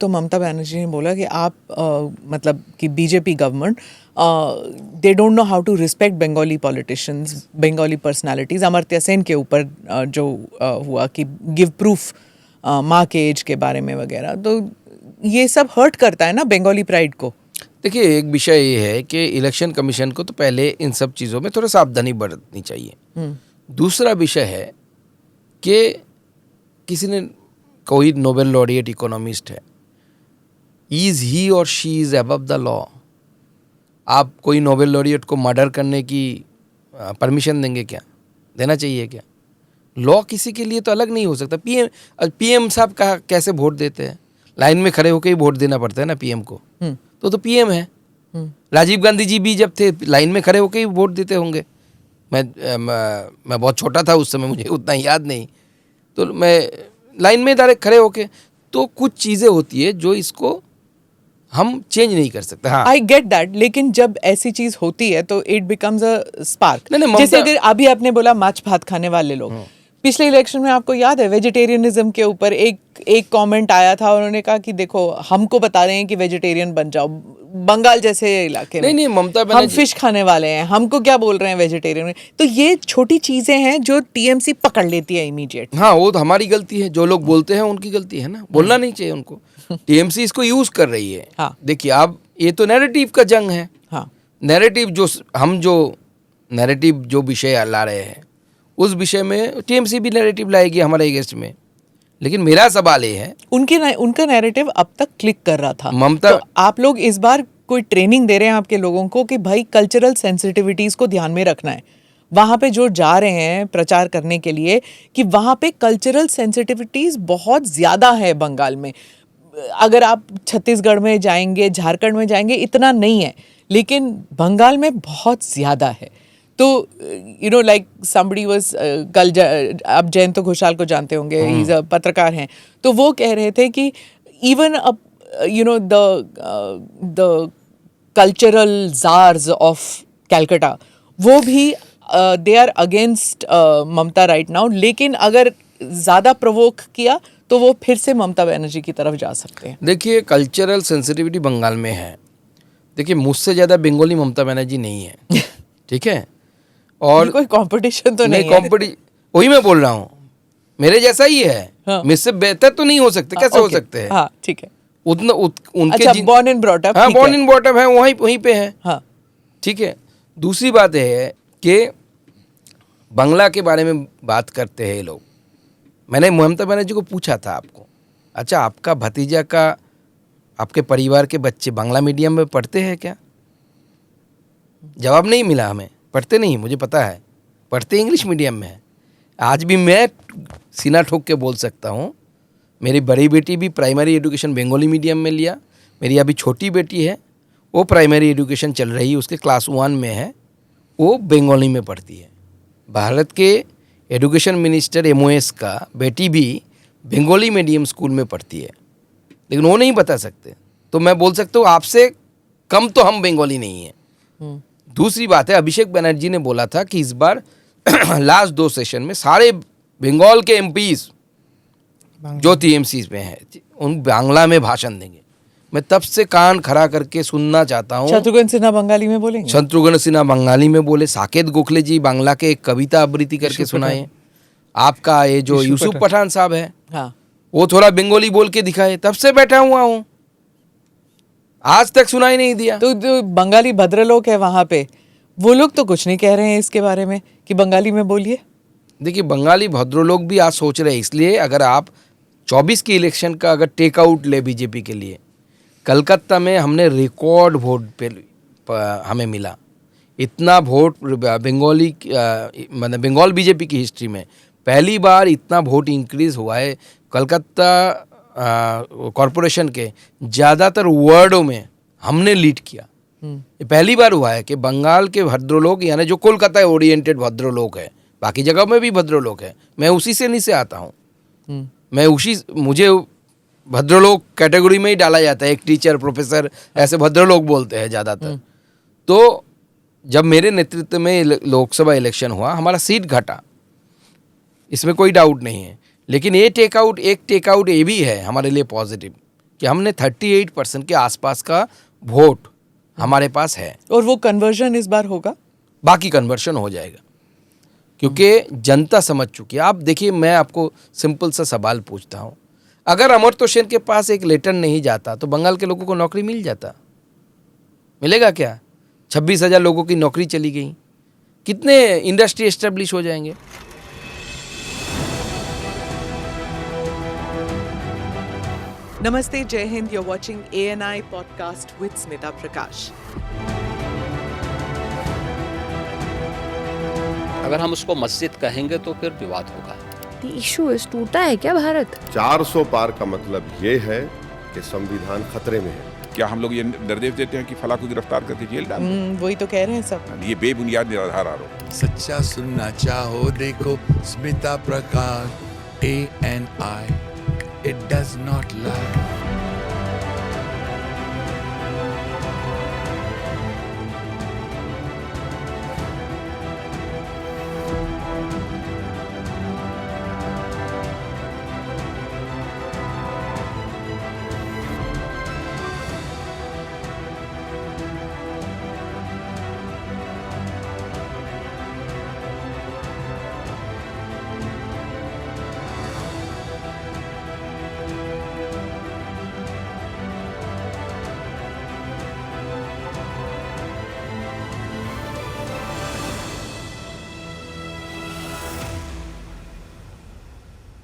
तो ममता बनर्जी ने बोला कि आप मतलब कि BJP government they don't know how to respect Bengali politicians, Bengali personalities. Amartya Sen के ऊपर जो हुआ कि गिव प्रूफ माँ के एज के बारे में वगैरह, तो ये सब हर्ट करता है ना बंगाली प्राइड को। देखिए, एक विषय ये है कि इलेक्शन कमीशन को तो पहले इन सब चीज़ों में थोड़ा सावधानी बरतनी चाहिए। दूसरा विषय है कि किसी ने, कोई नोबेल लॉरिएट इकोनॉमिस्ट है, इज ही और she is above the law. आप कोई नोबेल लॉरिएट को मर्डर करने की परमिशन देंगे क्या? देना चाहिए क्या? लॉ किसी के लिए तो अलग नहीं हो सकता। पीएम साहब का कैसे वोट देते हैं? लाइन में खड़े होकर ही वोट देना पड़ता है ना पीएम को। तो पीएम है। राजीव गांधी जी भी जब थे लाइन में खड़े होकर ही वोट देते होंगे। मैं बहुत छोटा था उस समय, मुझे उतना याद नहीं, तो मैं लाइन में डायरेक्ट खड़े होके। तो कुछ चीज़ें होती है जो इसको हम चेंज नहीं कर सकते। हाँ, आई गेट दैट, लेकिन जब ऐसी चीज होती है तो इट बिकम्स अ स्पार्क। जैसे अगर अभी आपने बोला माछ भात खाने वाले लोग, पिछले इलेक्शन में आपको याद है वेजिटेरियनिज्म के ऊपर एक कमेंट आया था, उन्होंने कहा कि देखो हमको बता रहे हैं कि वेजिटेरियन बन जाओ, बंगाल जैसे इलाके में नहीं ममता हम फिश खाने वाले हैं, हमको क्या बोल रहे हैं वेजिटेरियन में। तो ये छोटी चीजें हैं जो टीएमसी पकड़ लेती है इमीडिएट। हाँ, वो तो हमारी गलती है, जो लोग बोलते हैं उनकी गलती है ना, बोलना नहीं चाहिए उनको। टीएमसी इसको यूज कर रही है। हाँ। देखिए, अब ये तो नैरेटिव का जंग है। हाँ, नैरेटिव जो नैरेटिव जो विषय ला रहे हैं उस विषय में टीएमसी भी नैरेटिव लाएगी हमारे अगेंस्ट में। लेकिन मेरा सवाल ये है, उनका नैरेटिव अब तक क्लिक कर रहा था ममता, तो आप लोग इस बार कोई ट्रेनिंग दे रहे हैं आपके लोगों को कि भाई कल्चरल सेंसिटिविटीज को ध्यान में रखना है, वहां पे जो जा रहे हैं प्रचार करने के लिए कि वहां पे कल्चरल सेंसिटिविटीज बहुत ज्यादा है बंगाल में। अगर आप छत्तीसगढ़ में जाएंगे, झारखंड में जाएंगे, इतना नहीं है, लेकिन बंगाल में बहुत ज्यादा है। तो you know like somebody was कल, आप जयंत घोषाल को जानते होंगे, ही पत्रकार हैं, तो वो कह रहे थे कि even you know the cultural czars of Calcutta, वो भी they are against Mamata right now, लेकिन अगर ज़्यादा प्रोवोक किया तो वो फिर से ममता बनर्जी की तरफ जा सकते हैं। देखिए, कल्चरल सेंसिटिविटी बंगाल में है। देखिए, मुझसे ज़्यादा बंगाली ममता बनर्जी नहीं है। ठीक है, और कोई कंपटीशन तो नहीं है। वही मैं बोल रहा हूँ, मेरे जैसा ही है। हाँ। मुझसे बेहतर तो नहीं हो सकते, कैसे हो सकते हैं? हाँ, ठीक है। उनके अच्छा, born and brought up, हाँ, born and brought up है, वहीं पे है। हाँ, ठीक है। दूसरी बात है कि बंगला के बारे में बात करते हैं लोग। मैंने ममता बनर्जी को पूछा था आपको, अच्छा आपका भतीजा का, आपके परिवार के बच्चे बांग्ला मीडियम में पढ़ते हैं क्या? जवाब नहीं मिला हमें। पढ़ते नहीं, मुझे पता है, पढ़ते इंग्लिश मीडियम में है। आज भी मैं सीना ठोक के बोल सकता हूँ, मेरी बड़ी बेटी भी प्राइमरी एजुकेशन बंगाली मीडियम में लिया। मेरी अभी छोटी बेटी है, वो प्राइमरी एजुकेशन चल रही है, उसके क्लास 1 में है, वो बंगाली में पढ़ती है। भारत के एजुकेशन मिनिस्टर MOS का बेटी भी बंगाली मीडियम स्कूल में पढ़ती है, लेकिन वो नहीं बता सकते। तो मैं बोल सकता हूँ आपसे कम तो हम बंगाली नहीं हैं। दूसरी बात है, अभिषेक बनर्जी ने बोला था कि इस बार लास्ट 2 सेशन में सारे बंगाल के MPs जो TMC में है उन बांग्ला में भाषण देंगे। मैं तब से कान खड़ा करके सुनना चाहता हूँ। शत्रुघ्न सिन्हा बंगाली में बोलेंगे, शत्रुघ्न सिन्हा बंगाली में बोले, साकेत गोखले जी बांग्ला के एक कविता आवृत्ति करके सुनाए, आपका ये जो यूसुफ पठान साहब है, हाँ, वो थोड़ा बंगाली बोल के दिखाए। तब से बैठा हुआ हूँ, आज तक सुनाई नहीं दिया। तो जो बंगाली भद्रलोक है वहां पे, वो लोग तो कुछ नहीं कह रहे हैं इसके बारे में कि बंगाली में बोलिए। देखिए, बंगाली भद्रलोक भी आज सोच रहे हैं, इसलिए अगर आप 24 की इलेक्शन का अगर टेक आउट ले बीजेपी के लिए, कलकत्ता में हमने रिकॉर्ड वोट पे हमें मिला। इतना वोट बंगाली मतलब बंगाल बीजेपी की हिस्ट्री में पहली बार इतना वोट इंक्रीज हुआ है। कलकत्ता कॉरपोरेशन के ज़्यादातर वार्डों में हमने लीड किया। ये पहली बार हुआ है कि बंगाल के भद्रलोक, यानी जो कोलकाता ओरिएंटेड भद्रलोक है, बाकी जगह में भी भद्रलोक है, मैं उसी से नहीं से आता हूँ। मुझे भद्रलोक कैटेगरी में ही डाला जाता है। एक टीचर, प्रोफेसर, ऐसे भद्रलोक बोलते हैं ज़्यादातर। तो जब मेरे नेतृत्व में लोकसभा इलेक्शन हुआ, हमारा सीट घटा, इसमें कोई डाउट नहीं है। लेकिन एक टेकआउट ये भी है हमारे लिए पॉजिटिव कि हमने 38% के आसपास का वोट हमारे पास है, और वो कन्वर्जन इस बार होगा? बाकी कन्वर्शन हो जाएगा क्योंकि जनता समझ चुकी है। आप देखिए, मैं आपको सिंपल सा सवाल पूछता हूँ, अगर अमर्त्य सेन के पास एक लेटर नहीं जाता तो बंगाल के लोगों को नौकरी मिल जाता? मिलेगा क्या? 26,000 लोगों की नौकरी चली गई, कितने इंडस्ट्री एस्टेब्लिश हो जाएंगे? नमस्ते, जय Hind. You're watching ANI podcast with Smita Prakash. अगर हम उसको मस्जिद कहेंगे तो फिर विवाद होगा। The issue is टूटा है क्या भारत? 400 पार का मतलब ये है कि संविधान खतरे में है। क्या हम लोग ये निर्देश देते हैं कि फला को गिरफ्तार करके जेल डाल दें? वही तो कह रहे हैं सब। ये बेबुनियाद निराधार आरोप। सच्चा सुनना चाहो देखो स्मिता प्रकाश ANI, it does not lie।